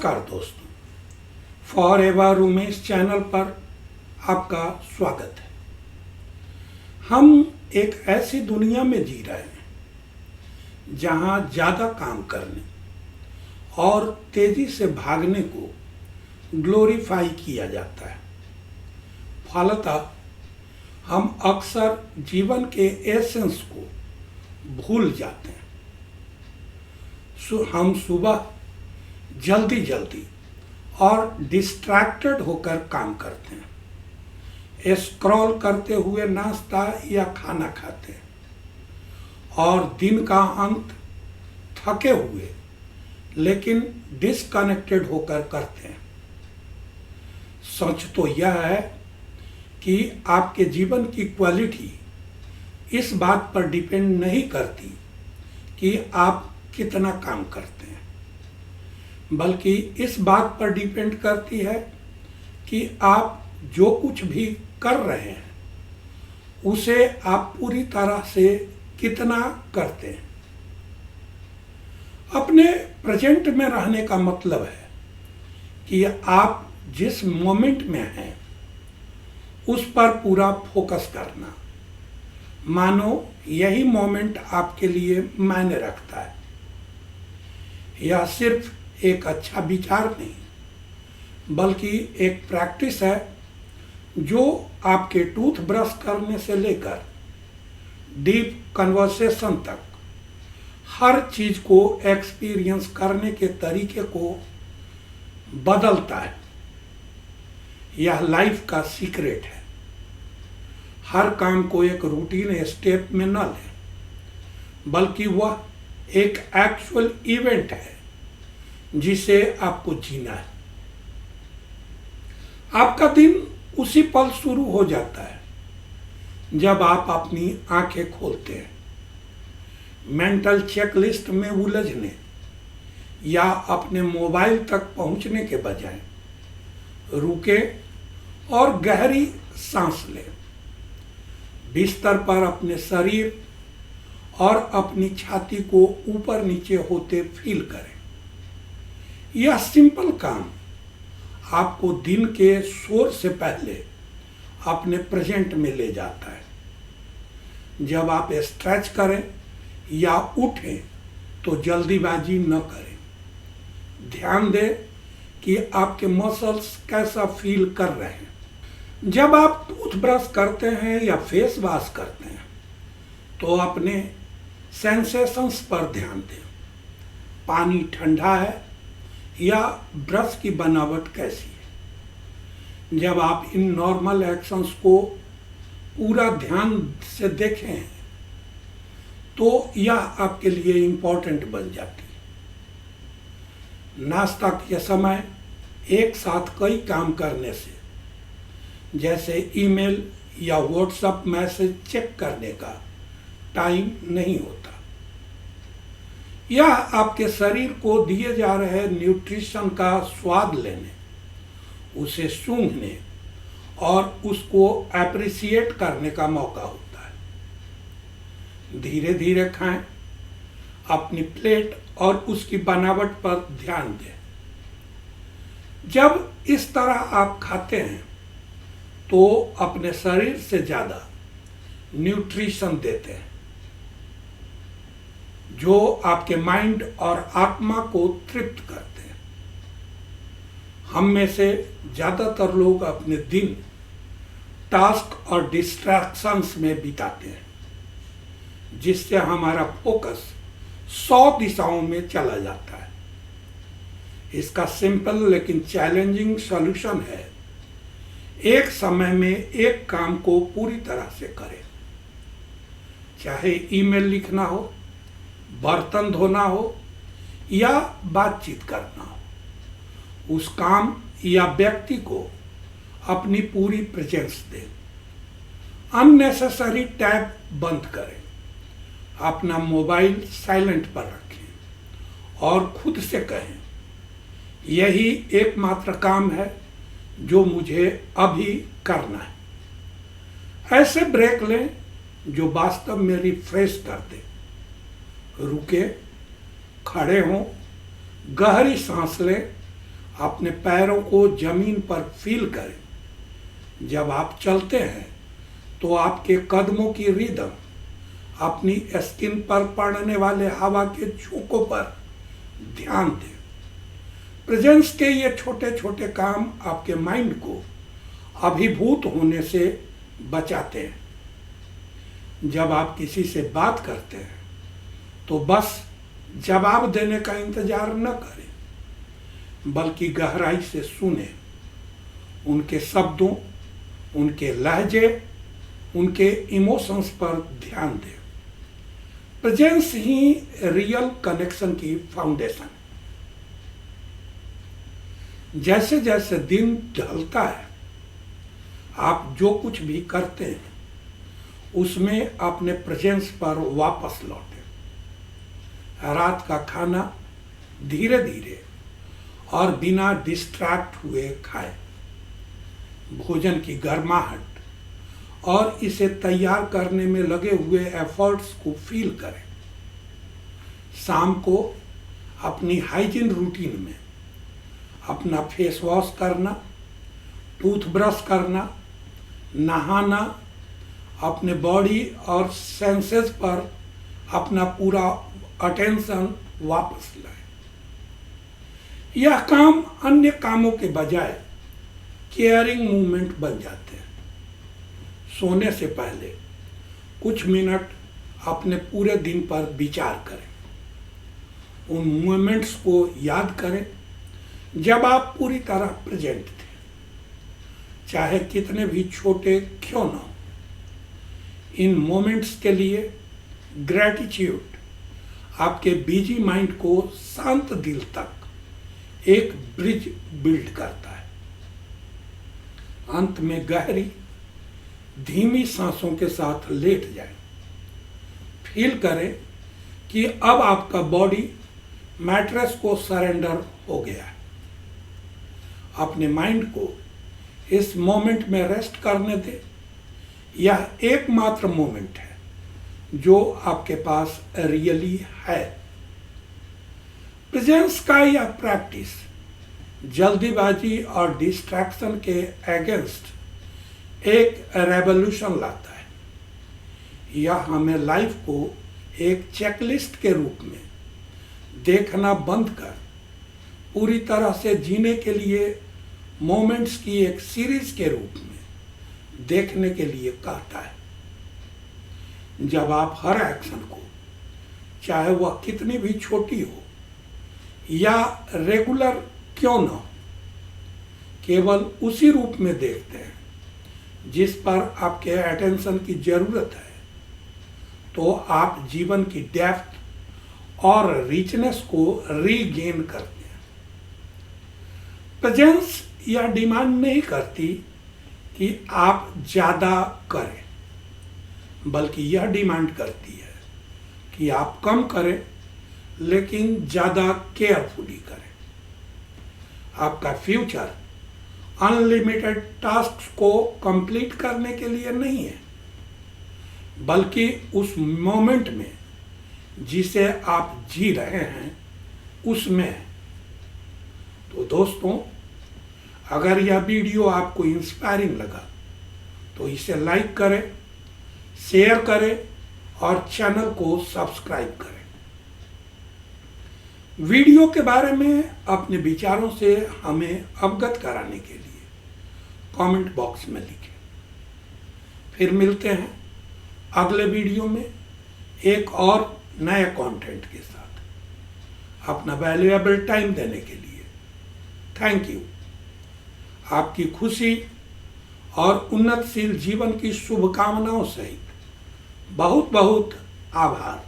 नमस्कार दोस्तों, for ever Umesh channel पर आपका स्वागत है। हम एक ऐसी दुनिया में जी रहे हैं जहां ज़्यादा काम करने और तेज़ी से भागने को ग्लोरीफाई किया जाता है। फलतः हम अक्सर जीवन के एसेंस को भूल जाते हैं। हम सुबह जल्दी और डिस्ट्रैक्टेड होकर काम करते हैं, स्क्रॉल करते हुए नाश्ता या खाना खाते हैं और दिन का अंत थके हुए लेकिन डिस्कनेक्टेड होकर करते हैं। सच तो यह है कि आपके जीवन की क्वालिटी इस बात पर डिपेंड नहीं करती कि आप कितना काम करते हैं, बल्कि इस बात पर डिपेंड करती है कि आप जो कुछ भी कर रहे हैं उसे आप पूरी तरह से कितना करते हैं। अपने प्रेजेंट में रहने का मतलब है कि आप जिस मोमेंट में हैं उस पर पूरा फोकस करना। मानो यही मोमेंट आपके लिए मायने रखता है। यह सिर्फ एक अच्छा विचार नहीं बल्कि एक प्रैक्टिस है जो आपके टूथब्रश करने से लेकर डीप कन्वर्सेशन तक हर चीज को एक्सपीरियंस करने के तरीके को बदलता है। यह लाइफ का सीक्रेट है। हर काम को एक रूटीन स्टेप में न लें, बल्कि वह एक एक्चुअल इवेंट है जिसे आपको जीना है। आपका दिन उसी पल शुरू हो जाता है जब आप अपनी आंखें खोलते हैं। मेंटल चेकलिस्ट में उलझने या अपने मोबाइल तक पहुंचने के बजाय रुके और गहरी सांस लें। बिस्तर पर अपने शरीर और अपनी छाती को ऊपर नीचे होते फील करें। यह सिंपल काम आपको दिन के शोर से पहले अपने प्रेजेंट में ले जाता है। जब आप स्ट्रेच करें या उठें तो जल्दीबाजी न करें। ध्यान दें कि आपके मसल्स कैसा फील कर रहे हैं। जब आप टूथब्रश करते हैं या फेस वॉश करते हैं तो अपने सेंसेशंस पर ध्यान दें। पानी ठंडा है या ब्रश की बनावट कैसी है। जब आप इन नॉर्मल एक्शंस को पूरा ध्यान से देखें तो यह आपके लिए इम्पोर्टेंट बन जाती है। नाश्ता के समय एक साथ कई काम करने से, जैसे ईमेल या व्हाट्सएप मैसेज चेक करने का टाइम नहीं होता। यह आपके शरीर को दिए जा रहे न्यूट्रिशन का स्वाद लेने, उसे सूंघने और उसको एप्रिसिएट करने का मौका होता है। धीरे धीरे खाएं, अपनी प्लेट और उसकी बनावट पर ध्यान दें। जब इस तरह आप खाते हैं तो अपने शरीर से ज़्यादा न्यूट्रिशन देते हैं जो आपके माइंड और आत्मा को तृप्त करते हैं। हम में से ज़्यादातर लोग अपने दिन टास्क और डिस्ट्रैक्शंस में बिताते हैं, जिससे हमारा फोकस 100 दिशाओं में चला जाता है। इसका सिंपल लेकिन चैलेंजिंग सॉल्यूशन है, एक समय में एक काम को पूरी तरह से करें। चाहे ईमेल लिखना हो, बर्तन धोना हो या बातचीत करना हो, उस काम या व्यक्ति को अपनी पूरी प्रेजेंस दें। अननेसेसरी टैब बंद करें, अपना मोबाइल साइलेंट पर रखें और खुद से कहें, यही एकमात्र काम है जो मुझे अभी करना है। ऐसे ब्रेक लें जो वास्तव में रिफ्रेश कर दे। रुके, खड़े हों, गहरी सांस लें अपने पैरों को जमीन पर फील करें। जब आप चलते हैं तो आपके कदमों की रिदम अपनी स्किन पर पड़ने वाले हवा के झोंकों पर ध्यान दें। प्रेजेंस के ये छोटे छोटे काम आपके माइंड को अभिभूत होने से बचाते हैं। जब आप किसी से बात करते हैं तो बस जवाब देने का इंतजार न करें, बल्कि गहराई से सुने। उनके शब्दों, उनके लहजे, उनके इमोशंस पर ध्यान दें। प्रेजेंस ही रियल कनेक्शन की फाउंडेशन है। जैसे जैसे दिन ढलता है, आप जो कुछ भी करते हैं उसमें अपने प्रेजेंस पर वापस लौटें। रात का खाना धीरे धीरे और बिना डिस्ट्रैक्ट हुए खाएं। भोजन की गर्माहट और इसे तैयार करने में लगे हुए एफर्ट्स को फील करें। शाम को अपनी हाइजीन रूटीन में अपना फेस वॉश करना, टूथब्रश करना, नहाना, अपने बॉडी और सेंसेस पर अपना पूरा अटेंशन वापस लाएं। यह काम अन्य कामों के बजाय केयरिंग मूवमेंट बन जाते हैं। सोने से पहले कुछ मिनट अपने पूरे दिन पर विचार करें। उन मूवमेंट्स को याद करें जब आप पूरी तरह प्रेजेंट थे, चाहे कितने भी छोटे क्यों न हो। इन मोमेंट्स के लिए ग्रैटिट्यूड आपके बिजी माइंड को शांत दिल तक एक ब्रिज बिल्ड करता है। अंत में गहरी धीमी सांसों के साथ लेट जाएं। फील करें कि अब आपका बॉडी मैट्रेस को सरेंडर हो गया है। अपने माइंड को इस मोमेंट में रेस्ट करने दें। यह एकमात्र मोमेंट है जो आपके पास रियली है। प्रेजेंस का यह प्रैक्टिस जल्दीबाजी और डिस्ट्रैक्शन के अगेंस्ट एक रेवोल्यूशन लाता है। यह हमें लाइफ को एक चेकलिस्ट के रूप में देखना बंद कर पूरी तरह से जीने के लिए मोमेंट्स की एक सीरीज के रूप में देखने के लिए कहता है। जब आप हर एक्शन को, चाहे वह कितनी भी छोटी हो या रेगुलर क्यों न हो, केवल उसी रूप में देखते हैं जिस पर आपके अटेंशन की जरूरत है, तो आप जीवन की डेप्थ और रिचनेस को रीगेन करते हैं। प्रेजेंस यह डिमांड नहीं करती कि आप ज़्यादा करें, बल्कि यह डिमांड करती है कि आप कम करें लेकिन ज़्यादा केयरफुली करें। आपका फ्यूचर अनलिमिटेड टास्क को कंप्लीट करने के लिए नहीं है, बल्कि उस मोमेंट में जिसे आप जी रहे हैं उसमें है। तो दोस्तों, अगर यह वीडियो आपको इंस्पायरिंग लगा तो इसे लाइक करें, शेयर करें और चैनल को सब्सक्राइब करें। वीडियो के बारे में अपने विचारों से हमें अवगत कराने के लिए कमेंट बॉक्स में लिखें। फिर मिलते हैं अगले वीडियो में एक और नए कंटेंट के साथ। अपना वैल्यूएबल टाइम देने के लिए थैंक यू। आपकी खुशी और उन्नतशील जीवन की शुभकामनाओं सहित बहुत बहुत आभार।